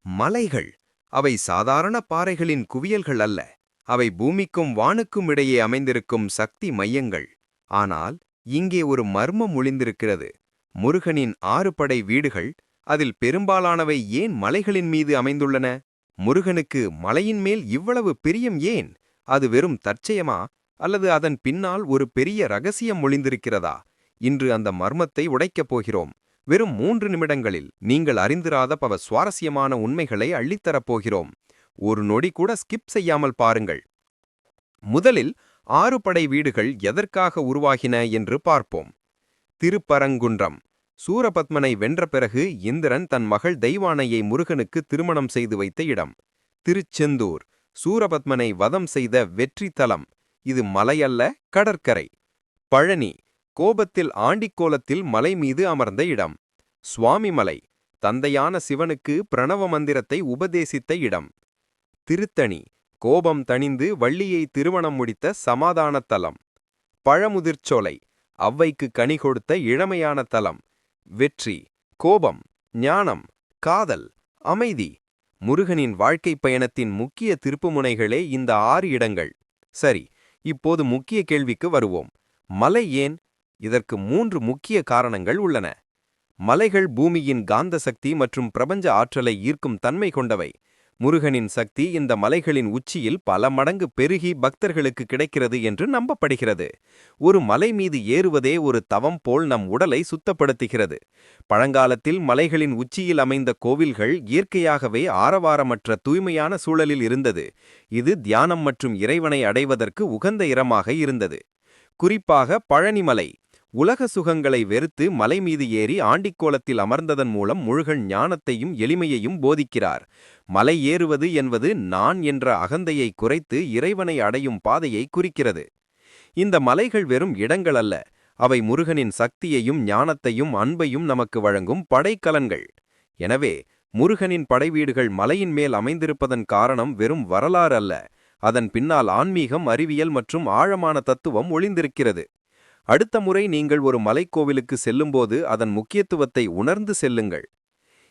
மலைகள் அவை சாதாரண பாறைகளின் குவியல்கள் அல்ல. அவை பூமிக்கும் வானுக்கும் இடையே அமைந்திருக்கும் சக்தி மையங்கள். ஆனால் இங்கே ஒரு மர்மம் ஒளிந்திருக்கிறது. முருகனின் 6 படை வீடுகள், அதில் பெரும்பாலானவை ஏன் மலைகளின் மீது அமைந்துள்ளன? முருகனுக்கு மலையின் மேல் இவ்வளவு பிரியம் ஏன்? அது வெறும் தற்செயமா, அல்லது அதன் பின்னால் ஒரு பெரிய ரகசியம் ஒளிந்திருக்கிறதா? இன்று அந்த மர்மத்தை உடைக்கப் போகிறோம். வெறும் 3 நிமிடங்களில் நீங்கள் அறிந்திராத பல சுவாரஸ்யமான உண்மைகளை அள்ளித்தரப் போகிறோம். ஒரு நொடி கூட ஸ்கிப் செய்யாமல் பாருங்கள். முதலில் 6 படை வீடுகள் எதற்காக உருவாகின என்று பார்ப்போம். திருப்பரங்குன்றம். சூரபத்மனை வென்ற பிறகு இந்திரன் தன் மகள் தெய்வானையை முருகனுக்கு திருமணம் செய்து வைத்த இடம். திருச்செந்தூர். சூரபத்மனை வதம் செய்த வெற்றி தலம். இது மலையல்ல, கடற்கரை. பழனி. கோபத்தில் ஆண்டிக்கோலத்தில் மலை மீது அமர்ந்த இடம். சுவாமிமலை. தந்தையான சிவனுக்கு பிரணவ மந்திரத்தை உபதேசித்த இடம். திருத்தணி. கோபம் தணிந்து வள்ளியை திருமணம் முடித்த சமாதான தலம். பழமுதிர்ச்சோலை. அவ்வைக்கு கனி கொடுத்த இளமையான தலம். வெற்றி. கோபம், ஞானம், காதல், அமைதி. முருகனின் வாழ்க்கைப் பயணத்தின் முக்கிய திருப்புமுனைகளே இந்த 6 இடங்கள். சரி, இப்போது முக்கிய கேள்விக்கு வருவோம். மலை ஏன்? இதற்கு 3 முக்கிய காரணங்கள் உள்ளன. மலைகள் பூமியின் காந்த சக்தி மற்றும் பிரபஞ்ச ஆற்றலை ஈர்க்கும் தன்மை கொண்டவை. முருகனின் சக்தி இந்த மலைகளின் உச்சியில் பல மடங்கு பெருகி பக்தர்களுக்கு கிடைக்கிறது என்று நம்பப்படுகிறது. ஒரு மலை மீது ஏறுவதே ஒரு தவம் போல் நம் உடலை சுத்தப்படுத்துகிறது. பழங்காலத்தில் மலைகளின் உச்சியில் அமைந்த கோவில்கள் இயற்கையாகவே ஆரவாரமற்ற தூய்மையான சூழலில் இருந்தது. இது தியானம் மற்றும் இறைவனை அடைவதற்கு உகந்த இடமாக இருந்தது. குறிப்பாக பழனிமலை. உலக சுகங்களை வெறுத்து மலை மீது ஏறி ஆண்டிக்கோலத்தில் அமர்ந்ததன் மூலம் முருகன் ஞானத்தையும் எளிமையையும் போதிக்கிறார். மலை ஏறுவது என்பது நான் என்ற அகந்தையை குறைத்து இறைவனை அடையும் பாதையை குறிக்கிறது. இந்த மலைகள் வெறும் இடங்கள் அல்ல, அவை முருகனின் சக்தியையும் ஞானத்தையும் அன்பையும் நமக்கு வழங்கும் படைக்கலன்கள். எனவே முருகனின் படைவீடுகள் மலையின் மேல் அமைந்திருப்பதன் காரணம் வெறும் வரலாறு அல்ல, அதன் பின்னால் ஆன்மீகம், அறிவியல் மற்றும் ஆழமான தத்துவம் ஒளிந்திருக்கிறது. அடுத்த முறை நீங்கள் ஒரு மலைக்கோவிலுக்கு செல்லும்போது அதன் முக்கியத்துவத்தை உணர்ந்து செல்லுங்கள்.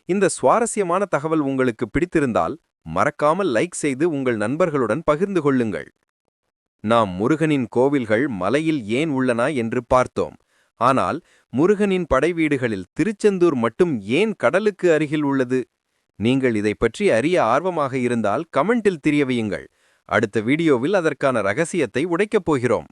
இந்த சுவாரஸ்யமான தகவல் உங்களுக்கு பிடித்திருந்தால் மறக்காமல் லைக் செய்து உங்கள் நண்பர்களுடன் பகிர்ந்து கொள்ளுங்கள். நாம் முருகனின் கோவில்கள் மலையில் ஏன் உள்ளன என்று பார்த்தோம். ஆனால் முருகனின் படைவீடுகளில் திருச்செந்தூர் மட்டும் ஏன் கடலுக்கு அருகில் உள்ளது? நீங்கள் இதை பற்றி அறிய ஆர்வமாக இருந்தால் கமெண்டில் தெரியவையுங்கள். அடுத்த வீடியோவில் அதற்கான ரகசியத்தை உடைக்கப் போகிறோம்.